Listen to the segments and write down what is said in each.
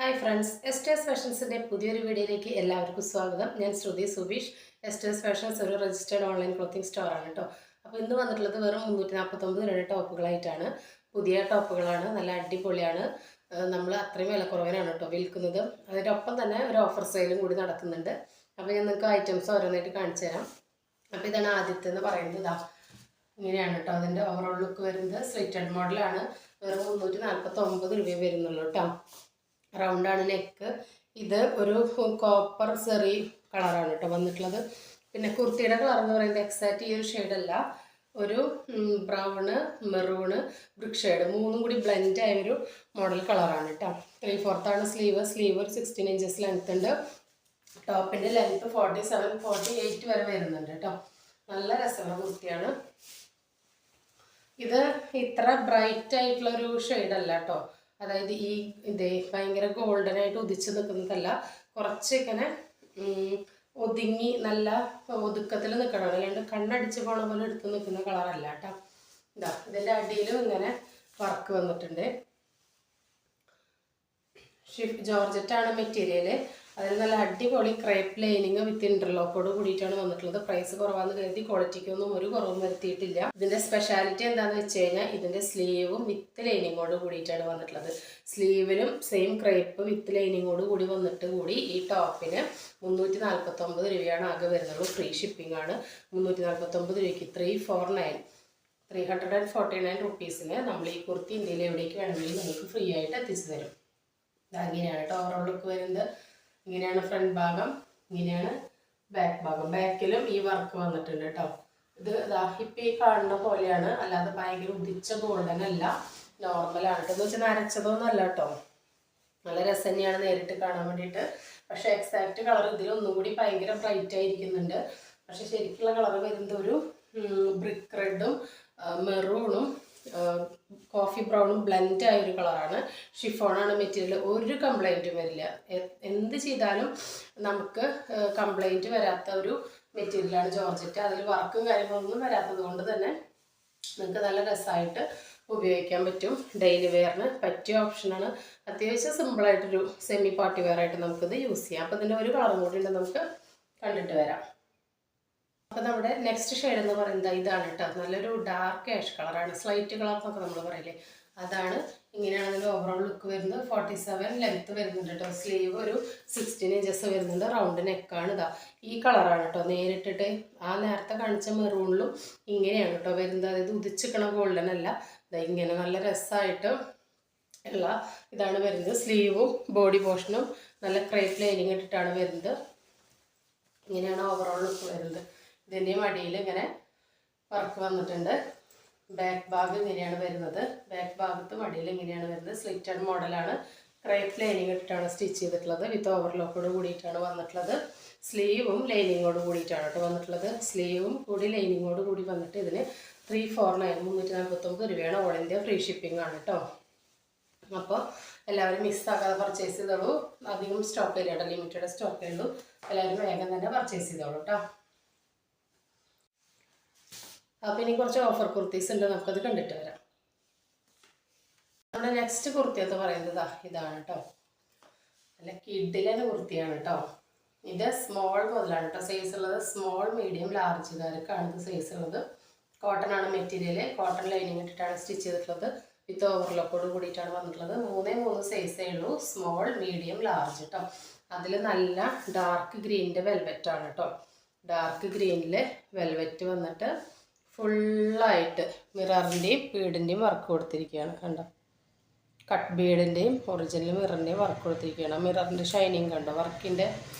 Hi friends, എസ്റ്റേഴ്സ് ഫാഷൻസിൻ്റെ പുതിയൊരു വീഡിയോയിലേക്ക് എല്ലാവർക്കും സ്വാഗതം. ഞാൻ ശ്രുതി സുബീഷ്. എസ്റ്റേഴ്സ് ഫാഷൻസ് ഒരു രജിസ്റ്റേർഡ് ഓൺലൈൻ ക്ലോത്തിങ് സ്റ്റോറാണ് കേട്ടോ. അപ്പോൾ ഇന്ന് വന്നിട്ടുള്ളത് വെറും 349 ടോപ്പുകളായിട്ടാണ്. പുതിയ ടോപ്പുകളാണ്, നല്ല അടിപൊളിയാണ്. നമ്മൾ അത്രയും വിലക്കുറവിനാണ് കേട്ടോ വിൽക്കുന്നത്. അതിൻ്റെ ഒപ്പം തന്നെ ഒരു ഓഫർ സെയിലും കൂടി നടക്കുന്നുണ്ട്. അപ്പോൾ ഞാൻ നിങ്ങൾക്ക് ഐറ്റംസ് ഓരോന്നായിട്ട് കാണിച്ചു തരാം. അപ്പോൾ ഇതാണ് ആദ്യത്തെ എന്ന് പറയുന്നത്. ഇതാ ഇങ്ങനെയാണ് കേട്ടോ അതിൻ്റെ ഓവറോൾ ലുക്ക് വരുന്നത്. സ്ലിറ്റഡ് മോഡലാണ്. വെറും 349 രൂപ വരുന്നുള്ളൂ കേട്ടോ. റൗണ്ടാണ് നെക്ക്. ഇത് ഒരു കോപ്പർ സെറി കളറാണ് കേട്ടോ വന്നിട്ടുള്ളത്. പിന്നെ കുർത്തിയുടെ കളർ എന്ന് പറയുന്നത് എക്സാക്റ്റ് ഈ ഒരു ഷെയ്ഡല്ല, ഒരു ബ്രൗണ്, മെറൂണ്, ബ്രിക്ക് ഷെയ്ഡ് മൂന്നും കൂടി ബ്ലെൻഡ് ആയ ഒരു മോഡൽ കളറാണ് കേട്ടോ. 3/4 സ്ലീവ് ഒരു 16 ഇഞ്ചസ് ലെങ്ത് ഉണ്ട്. ടോപ്പിൻ്റെ ലെങ്ത് 47-48 വരെ വരുന്നുണ്ട് കേട്ടോ. നല്ല രസമുള്ള കുർത്തിയാണ്. ഇത് ഇത്ര ബ്രൈറ്റ് ആയിട്ടുള്ളൊരു ഷെയ്ഡല്ല കേട്ടോ. അതായത് ഇതേ ഭയങ്കര ഗോൾഡനായിട്ട് ഉദിച്ച് നിൽക്കുന്നതല്ല, കുറച്ച് ഇങ്ങനെ ഒതുങ്ങി നല്ല ഒതുക്കത്തിൽ നിൽക്കണം. അല്ലാണ്ട് കണ്ണടിച്ച് പോണ പോലെ എടുത്ത് നിൽക്കുന്ന കളറല്ല കേട്ടോ. ഇതാ ഇതിൻ്റെ അടിയിലും ഇങ്ങനെ വർക്ക് വന്നിട്ടുണ്ട്. ജോർജറ്റാണ് മെറ്റീരിയൽ. അതിന് നല്ല അടിപൊളി ക്രേപ്പ് ലൈനിങ് വിത്ത് ഇന്റർലോക്കോട് കൂടിയിട്ടാണ് വന്നിട്ടുള്ളത്. പ്രൈസ് കുറവാന്ന് കരുതി ക്വാളിറ്റിക്കൊന്നും ഒരു കുറവും വരുത്തിയിട്ടില്ല. ഇതിന്റെ സ്പെഷ്യാലിറ്റി എന്താണെന്ന് വെച്ച് കഴിഞ്ഞാൽ ഇതിന്റെ സ്ലീവും വിത്ത് ലൈനിങ്ങോട് കൂടിയിട്ടാണ് വന്നിട്ടുള്ളത്. സ്ലീവിലും സെയിം ക്രേപ്പ് വിത്ത് ലൈനിങ്ങോട് കൂടി വന്നിട്ട് കൂടി ഈ ടോപ്പിന് 349 രൂപയാണ് ആകെ വരുന്നുള്ളൂ. ഫ്രീ ഷിപ്പിംഗ് ആണ്. 349 രൂപയ്ക്ക് 349 റുപ്പീസിന് നമ്മൾ ഈ കുർത്തി ഇന്ത്യയിൽ എവിടേക്ക് വേണമെങ്കിലും നിങ്ങൾക്ക് ഫ്രീ ആയിട്ട് എത്തിച്ചു തരും. അങ്ങനെയാണ് കേട്ടോ ഓവറോൾ ലുക്ക് വരുന്നത്. ഇങ്ങനെയാണ് ഫ്രണ്ട് ഭാഗം, ഇങ്ങനെയാണ് ബാക്ക് ഭാഗം. ബാക്കിലും ഈ വർക്ക് വന്നിട്ടുണ്ട് കേട്ടോ. ഇത് ഇപ്പം ഈ കാണുന്ന പോലെയാണ്, അല്ലാതെ ഭയങ്കര ഉദിച്ച ഗോൾഡൻ അല്ല, നോർമലാണ് കേട്ടോ. എന്ന് വെച്ചാൽ നരച്ചതൊന്നും അല്ല കേട്ടോ. നല്ല രസം തന്നെയാണ് നേരിട്ട് കാണാൻ വേണ്ടിയിട്ട്. പക്ഷേ എക്സാക്റ്റ് കളർ ഇതിലൊന്നും കൂടി ഭയങ്കര ബ്രൈറ്റ് ആയിരിക്കുന്നുണ്ട്. പക്ഷെ ശരിക്കുള്ള കളർ വരുന്നത് ഒരു ബ്രിക്ക് റെഡും മെറൂണും കോഫി ബ്രൗണും ബ്ലെൻഡ് ആയ ഒരു കളറാണ്. ഷിഫോണാണ് മെറ്റീരിയൽ. ഒരു കംപ്ലൈൻറ്റും വരില്ല. എന്ത് ചെയ്താലും നമുക്ക് കംപ്ലൈൻറ്റ് വരാത്ത ഒരു മെറ്റീരിയലാണ് ജോർജറ്റ്. അതിൽ വർക്കും കാര്യങ്ങളൊന്നും വരാത്തത് കൊണ്ട് തന്നെ നിങ്ങൾക്ക് നല്ല രസമായിട്ട് ഉപയോഗിക്കാൻ പറ്റും. ഡെയിലി വെയറിന് പറ്റിയ ഓപ്ഷനാണ്. അത്യാവശ്യം സിമ്പിളായിട്ടൊരു സെമി പാർട്ടി വെയർ ആയിട്ട് നമുക്കിത് യൂസ് ചെയ്യാം. അപ്പോൾ ഇതിൻ്റെ ഒരു കളറും കൂടി ഉണ്ട്, നമുക്ക് കണ്ടിട്ട് വരാം. അപ്പോൾ നമ്മുടെ നെക്സ്റ്റ് ഷെയ്ഡ് എന്ന് പറയുന്നത് ഇതാണ് കേട്ടോ. നല്ലൊരു ഡാർക്ക് ആഷ് കളറാണ്. സ്ലൈറ്റ് കളർ എന്നൊക്കെ നമ്മൾ പറയില്ലേ, അതാണ്. ഇങ്ങനെയാണ് അതിൻ്റെ ഓവറോൾ ലുക്ക് വരുന്നത്. 47 ലെങ്ത്ത് വരുന്നുണ്ട് കേട്ടോ. സ്ലീവ് ഒരു 16 ഇഞ്ചസ് വരുന്നുണ്ട്. റൗണ്ട് നെക്കാണ്. ഇതാ ഈ കളറാണ് കേട്ടോ. നേരിട്ടിട്ട് ആ നേരത്തെ കാണിച്ച മെറൂണിലും ഇങ്ങനെയാണ് കേട്ടോ വരുന്നത്. അതായത് ഉദിച്ചിക്കണ ഗോൾഡൻ അല്ല. ഇതാ ഇങ്ങനെ നല്ല രസമായിട്ട് ഉള്ള ഇതാണ് വരുന്നത്. സ്ലീവും ബോഡി പോർഷനും നല്ല ക്രേപ്പ് ലൈനിങ് ഇട്ടിട്ടാണ് വരുന്നത്. ഇങ്ങനെയാണ് ഓവറോൾ ലുക്ക് വരുന്നത്. ഇതിൻ്റെയും അടിയിൽ ഇങ്ങനെ വർക്ക് വന്നിട്ടുണ്ട്. ബാക്ക് ഭാഗം ഇങ്ങനെയാണ് വരുന്നത്. ബാക്ക് ഭാഗത്തും അടിയിൽ ഇങ്ങനെയാണ് വരുന്നത്. സ്ലിറ്റഡ് മോഡലാണ്. ക്രേപ്പ് ലൈനിങ് ഇട്ടിട്ടാണ് സ്റ്റിച്ച് ചെയ്തിട്ടുള്ളത്. വിത്ത് ഓവർലോക്കോട് കൂടിയിട്ടാണ് വന്നിട്ടുള്ളത്. സ്ലീവും ലൈനിങ്ങോട് കൂടിയിട്ടാണ് കേട്ടോ വന്നിട്ടുള്ളത്. സ്ലീവും കൂടി ലൈനിങ്ങോട് കൂടി വന്നിട്ട് ഇതിന് 349 രൂപയാണ്. ഓൾ ഇന്ത്യ ഫ്രീ ഷിപ്പിംഗ് ആണ് കേട്ടോ. അപ്പോൾ എല്ലാവരും മിസ്സാക്കാതെ പർച്ചേസ് ചെയ്തോളൂ. അധികം സ്റ്റോക്ക് ഇല്ല കേട്ടോ, ലിമിറ്റഡ് സ്റ്റോക്കേ ഉള്ളൂ. എല്ലാവരും വേഗം തന്നെ പർച്ചേസ് ചെയ്തോളൂ കേട്ടോ. അപ്പോൾ ഇനി കുറച്ച് ഓഫർ കുർത്തീസ് ഉണ്ട്, നമുക്കത് കണ്ടിട്ട് വരാം. നമ്മുടെ നെക്സ്റ്റ് കുർത്തി എന്ന് പറയുന്നത് ഇതാണ് കേട്ടോ. നല്ല കിഡിലൻ കുർത്തിയാണ് കേട്ടോ. ഇത് സ്മോൾ മുതലാണ് കേട്ടോ സൈസ് ഉള്ളത്. സ്മോൾ, മീഡിയം, ലാർജുകാർക്കാണ് ഇത് സൈസ് ഉള്ളത്. കോട്ടൺ ആണ് മെറ്റീരിയൽ. കോട്ടൺ ലൈനിങ് ഇട്ടിട്ടാണ് സ്റ്റിച്ച് ചെയ്തിട്ടുള്ളത്. വിത്ത് ഓവർലോക്കോട് കൂടിയിട്ടാണ് വന്നിട്ടുള്ളത്. 3 സൈസേ ഉള്ളൂ. സ്മോൾ, മീഡിയം, ലാർജ് കേട്ടോ. അതിൽ നല്ല ഡാർക്ക് ഗ്രീനിൻ്റെ വെൽവെറ്റ് ആണ് കേട്ടോ. ഡാർക്ക് ഗ്രീനിൽ വെൽവെറ്റ് വന്നിട്ട് ഫുള്ളായിട്ട് മിററിൻ്റെയും ബീഡിൻ്റെയും വർക്ക് കൊടുത്തിരിക്കുകയാണ്. കണ്ടോ, കട്ട് ബീഡിൻ്റെയും ഒറിജിനൽ മിററിൻ്റെയും വർക്ക് കൊടുത്തിരിക്കുകയാണ്. മിററിൻ്റെ ഷൈനിങ് കണ്ടോ, വർക്കിൻ്റെ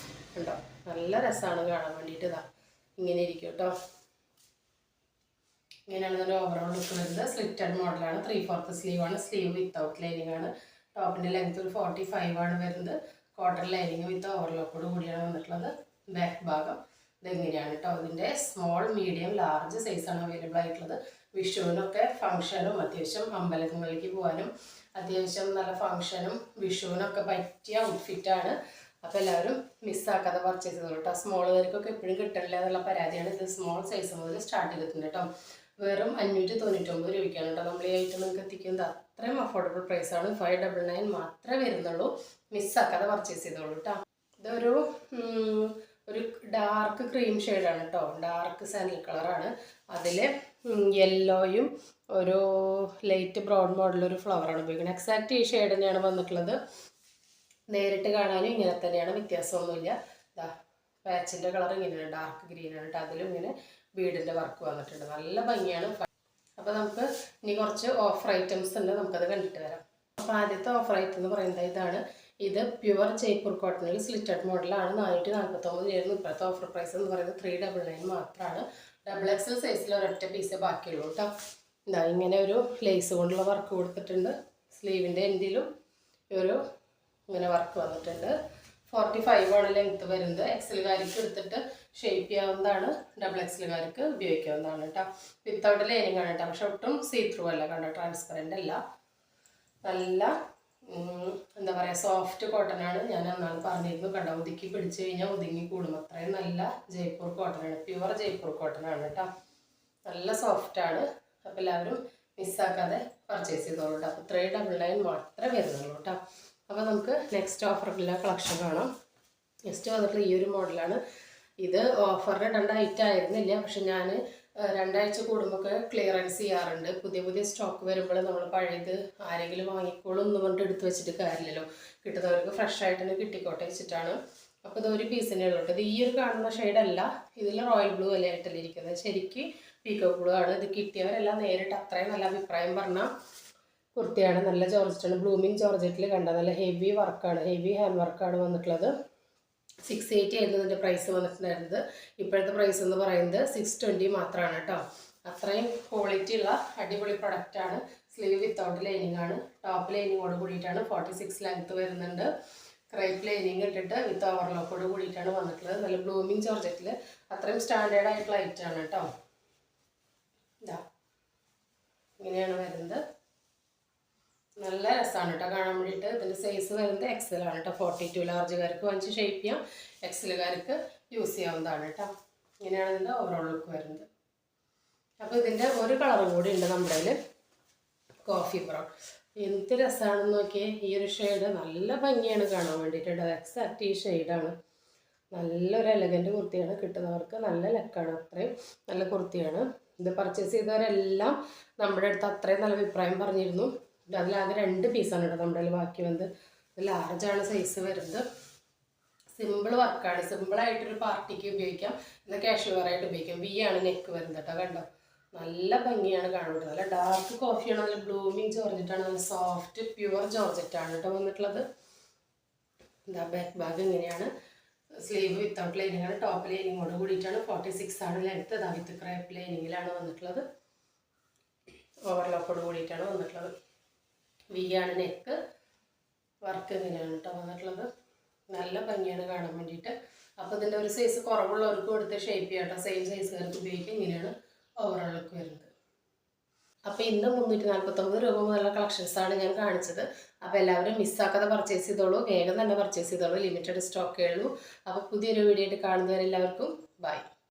കണ്ടോ. നല്ല രസമാണ് കാണാൻ വേണ്ടിയിട്ട്. ഇതാ ഇങ്ങനെ ഇരിക്കും കേട്ടോ. ഇങ്ങനെയാണ് ഇതിൻ്റെ ഓവറോൾ ലുക്ക് വരുന്നത്. സ്ലിറ്റഡ് മോഡലാണ്. 3/4 സ്ലീവാണ്. സ്ലീവ് വിത്തൗട്ട് ലൈനിങ് ആണ്. ടോപ്പിൻ്റെ ലെങ്ത് ഒരു 45 ആണ് വരുന്നത്. കോട്ടൺ ലൈനിങ് വിത്ത് ഓവർലോക്കോട് കൂടിയാണ് വന്നിട്ടുള്ളത്. ബാക്ക് ഭാഗം ഇതെങ്ങനെയാണ് കേട്ടോ. ഇതിൻ്റെ സ്മോൾ, മീഡിയം, ലാർജ് സൈസാണ് അവൈലബിൾ ആയിട്ടുള്ളത്. വിഷുവിനൊക്കെ ഫംഗ്ഷനും അത്യാവശ്യം അമ്പലങ്ങളിലേക്ക് പോകാനും അത്യാവശ്യം നല്ല ഫംഗ്ഷനും വിഷുവിനൊക്കെ പറ്റിയ ഔട്ട്ഫിറ്റാണ്. അപ്പോൾ എല്ലാവരും മിസ്സാക്കാതെ പർച്ചേസ് ചെയ്തോളൂ കേട്ടോ. സ്മോളുകാർക്കൊക്കെ എപ്പോഴും കിട്ടണില്ല എന്നുള്ള പരാതിയാണ്. ഇത് സ്മോൾ സൈസ് മുതൽ സ്റ്റാർട്ട് ചെയ്തിട്ടുണ്ട് കേട്ടോ. വെറും 599 രൂപയ്ക്കാണ് കേട്ടോ നമ്മൾ ഈ ഐറ്റം നിങ്ങൾക്ക് എത്തിക്കുന്നത്. അത്രയും അഫോർഡബിൾ പ്രൈസാണ്. 599 മാത്രമേ വരുന്നുള്ളൂ. മിസ്സാക്കാതെ പർച്ചേസ് ചെയ്തോളൂ കേട്ടോ. ഇതൊരു ഒരു ഡാർക്ക് ക്രീം ഷെയ്ഡാണ് കേട്ടോ, ഡാർക്ക് സാൻഡൽ കളറാണ്. അതിൽ യെല്ലോയും ഒരു ലൈറ്റ് ബ്രൗൺ മോഡലൊരു ഫ്ലവറാണ് ഉപയോഗിക്കുന്നത്. എക്സാക്റ്റ് ഈ ഷെയ്ഡ് തന്നെയാണ് വന്നിട്ടുള്ളത്. നേരിട്ട് കാണാനും ഇങ്ങനെ തന്നെയാണ്, വ്യത്യാസമൊന്നുമില്ല. പാച്ചിൻ്റെ കളർ ഇങ്ങനെയാണ്, ഡാർക്ക് ഗ്രീനാണ് കേട്ടോ. അതിലും ഇങ്ങനെ ബീഡിൻ്റെ വർക്ക് വന്നിട്ടുണ്ട്, നല്ല ഭംഗിയാണ്. അപ്പോൾ നമുക്ക് ഇനി കുറച്ച് ഓഫർ ഐറ്റംസ് ഉണ്ട്, നമുക്കത് കണ്ടിട്ട് വരാം. അപ്പോൾ ആദ്യത്തെ ഓഫർ ഐറ്റം എന്ന് പറയുന്നത് ഇതാണ്. ഇത് പ്യുവർ ജയ്പൂർ കോട്ടണിൽ സ്ലിറ്റഡ് മോഡലാണ്. 449 ആയിരുന്നു. ഇപ്പോഴത്തെ ഓഫർ പ്രൈസ് എന്ന് പറയുന്നത് 399 മാത്രമാണ്. XXL സൈസിൽ ഒരൊറ്റ പീസേ ബാക്കിയുള്ളൂ കേട്ടോ. ഇതാ ഇങ്ങനെ ഒരു ലേസ് കൊണ്ടുള്ള വർക്ക് കൊടുത്തിട്ടുണ്ട്. സ്ലീവിൻ്റെ എൻഡിലും ഒരു ഇങ്ങനെ വർക്ക് വന്നിട്ടുണ്ട്. 45 ആണ് ലെങ്ത്ത് വരുന്നത്. XL-കാർക്ക് എടുത്തിട്ട് ഷേപ്പ് ചെയ്യാവുന്നതാണ്, XXL-കാർക്ക് ഉപയോഗിക്കാവുന്നതാണ് കേട്ടോ. വിത്തൗട്ട് ലൈനിങ് ആണ് കേട്ടോ, പക്ഷെ ഒട്ടും സീ ത്രൂ അല്ല, കണ്ടോ, ട്രാൻസ്പെറൻ്റ് അല്ല. നല്ല എന്താ പറയുക, സോഫ്റ്റ് കോട്ടൺ ആണ്. ഞാൻ അന്നാണ് പറഞ്ഞിരുന്നു, കണ്ടോ, ഒതുക്കി പിടിച്ചു കഴിഞ്ഞാൽ ഒതുങ്ങി കൂടും, അത്രയും നല്ല ജയ്പൂർ കോട്ടൺ ആണ്, പ്യുവർ ജയ്പൂർ കോട്ടൺ ആണ് കേട്ടോ. നല്ല സോഫ്റ്റ് ആണ്. അപ്പോൾ എല്ലാവരും മിസ്സാക്കാതെ പർച്ചേസ് ചെയ്തോളൂ കേട്ടോ. അപ്പോൾ 399 മാത്രമേ വരുന്നുള്ളൂ കേട്ടോ. അപ്പോൾ നമുക്ക് നെക്സ്റ്റ് ഓഫറിലുള്ള കളക്ഷൻ കാണാം. നെക്സ്റ്റ് വന്നിട്ടുള്ള ഈ ഒരു മോഡലാണ്. ഇത് ഓഫറിന് ഇടേണ്ട ആയിരുന്നില്ല, പക്ഷെ ഞാൻ 2 ആഴ്ച കൂടുമ്പോൾ ക്ലിയറൻസ് ചെയ്യാറുണ്ട്. പുതിയ പുതിയ സ്റ്റോക്ക് വരുമ്പോൾ നമ്മൾ പഴയത് ആരെങ്കിലും വാങ്ങിക്കോളും എന്ന് പറഞ്ഞിട്ട് എടുത്ത് വെച്ചിട്ട് കാര്യമില്ലല്ലോ, കിട്ടുന്നവർക്ക് ഫ്രഷ് ആയിട്ട് തന്നെ കിട്ടിക്കോട്ടെ വെച്ചിട്ടാണ്. അപ്പോൾ ഇതൊരു പീസിനെ ഉള്ളൂ. ഇത് ഈ ഒരു കാണുന്ന ഷെയ്ഡല്ല, ഇതിൽ റോയൽ ബ്ലൂ അല്ലേ ആയിട്ടല്ലേ ഇരിക്കുന്നത്, ശരിക്കും പീക്കോ ബ്ലൂ ആണ്. ഇത് കിട്ടിയവരെല്ലാം നേരിട്ട് അത്രയും നല്ല അഭിപ്രായം പറഞ്ഞ കുർത്തിയാണ്. നല്ല ജോർജറ്റാണ്, ബ്ലൂമിങ് ജോർജറ്റിൽ കണ്ട നല്ല ഹെവി വർക്കാണ്, ഹെവി ഹാൻഡ് വർക്കാണ് വന്നിട്ടുള്ളത്. 680 ആയിരുന്നു ഇതിൻ്റെ പ്രൈസ് വന്നിട്ടുണ്ടായിരുന്നത്. ഇപ്പോഴത്തെ പ്രൈസ് എന്ന് പറയുന്നത് 620 മാത്രമാണ് കേട്ടോ. അത്രയും ക്വാളിറ്റി ഉള്ള അടിപൊളി പ്രൊഡക്റ്റാണ്. സ്ലീവ് വിത്തൗട്ട് ലൈനിങ് ആണ്, ടോപ്പ് ലൈനിങ്ങോട് കൂടിയിട്ടാണ്. 46 ലെങ്ത്ത് വരുന്നുണ്ട്. ക്രൈപ്പ് ലൈനിങ് ഇട്ടിട്ട് വിത്ത് ഓവർലോക്കോട് കൂടിയിട്ടാണ് വന്നിട്ടുള്ളത്. നല്ല ബ്ലൂമിങ് ജോർജറ്റിൽ അത്രയും സ്റ്റാൻഡേർഡ് ആയിട്ടുള്ള ഐറ്റമാണ് കേട്ടോ. ഇതാ ഇങ്ങനെയാണ് വരുന്നത്. നല്ല രസമാണ് കേട്ടോ കാണാൻ വേണ്ടിയിട്ട്. ഇതിൻ്റെ സൈസ് വരുന്നത് XL ആണ് കേട്ടോ. 42 ലാർജുകാർക്ക് വാങ്ങിച്ച് ഷേപ്പ് ചെയ്യാം, XL-കാർക്ക് യൂസ് ചെയ്യാവുന്നതാണ് കേട്ടോ. ഇങ്ങനെയാണ് ഇതിൻ്റെ ഓവറോൾ ലുക്ക് വരുന്നത്. അപ്പോൾ ഇതിൻ്റെ ഒരു കളറും കൂടി ഉണ്ട് നമ്മുടെ കയ്യിൽ, കോഫി ബ്രൗൺ. എന്ത് രസമാണെന്ന് നോക്കിയേ, ഈ ഒരു ഷെയ്ഡ് നല്ല ഭംഗിയാണ് കാണാൻ വേണ്ടിയിട്ട്. എക്സാക്റ്റ് ഈ ഷെയ്ഡാണ്. നല്ലൊരു എലഗൻറ്റ് കുർത്തിയാണ്, കിട്ടുന്നവർക്ക് നല്ല ലക്കാണ്. അത്രയും നല്ല കുർത്തിയാണ്. ഇത് പർച്ചേസ് ചെയ്തവരെല്ലാം നമ്മുടെ അടുത്ത് അത്രയും നല്ല അഭിപ്രായം പറഞ്ഞിരുന്നു. അതിലാകെ 2 പീസാണ് കേട്ടോ നമ്മുടെ കയ്യിൽ ബാക്കി വന്നത്. ഇത് ലാർജാണ് സൈസ് വരുന്നത്. സിമ്പിൾ വർക്കാണ്, സിമ്പിളായിട്ടൊരു പാർട്ടിക്ക് ഉപയോഗിക്കാം, എന്നാൽ കാഷ്വൽ ആയിട്ട് ഉപയോഗിക്കാം. ആണ് നെക്ക് വരുന്നത് കേട്ടോ. കണ്ടോ, നല്ല ഭംഗിയാണ് കാണുന്നത്. നല്ല ഡാർക്ക് കോഫിയാണ്, നല്ല ബ്ലൂമിങ് ജോർജറ്റാണ്, നല്ല സോഫ്റ്റ് പ്യുവർ ജോർജറ്റാണ് കേട്ടോ വന്നിട്ടുള്ളത്. എന്താ ബാക്ക് ഭാഗം ഇങ്ങനെയാണ്. സ്ലീവ് വിത്തൗട്ട് ലൈനിങ് ആണ്, ടോപ്പ് ലൈനിങ്ങോട് കൂടിയിട്ടാണ്. 46 ആണ് ലെങ്ത്ത്. ഇതാ വിത്ത് ക്രൈപ്പ് ലൈനിങ്ങിലാണ് വന്നിട്ടുള്ളത്. ഓവർലോക്കോട് കൂടിയിട്ടാണ് വന്നിട്ടുള്ളത്. ആണ് നെക്ക്. വർക്ക് ഇങ്ങനെയാണ് കേട്ടോ വന്നിട്ടുള്ളത്. നല്ല ഭംഗിയാണ് കാണാൻ വേണ്ടിയിട്ട്. അപ്പോൾ ഇതിൻ്റെ ഒരു സൈസ് കുറവുള്ളവർക്ക് കൊടുത്ത് ഷേപ്പ് ചെയ്യാം കേട്ടോ. സെയിം സൈസുകാർക്ക് ഉപയോഗിക്കുക. ഇങ്ങനെയാണ് ഓവറോൾ ലുക്ക് വരുന്നത്. അപ്പോൾ ഇന്ന് 349 രൂപ മുതലുള്ള കളക്ഷൻസാണ് ഞാൻ കാണിച്ചത്. അപ്പോൾ എല്ലാവരും മിസ്സാക്കാതെ പർച്ചേസ് ചെയ്തോളൂ, വേഗം തന്നെ പർച്ചേസ് ചെയ്തോളൂ. ലിമിറ്റഡ് സ്റ്റോക്കേ ഉള്ളൂ. അപ്പോൾ പുതിയൊരു വീഡിയോ ആയിട്ട് കാണുന്നവരെല്ലാവർക്കും ബൈ.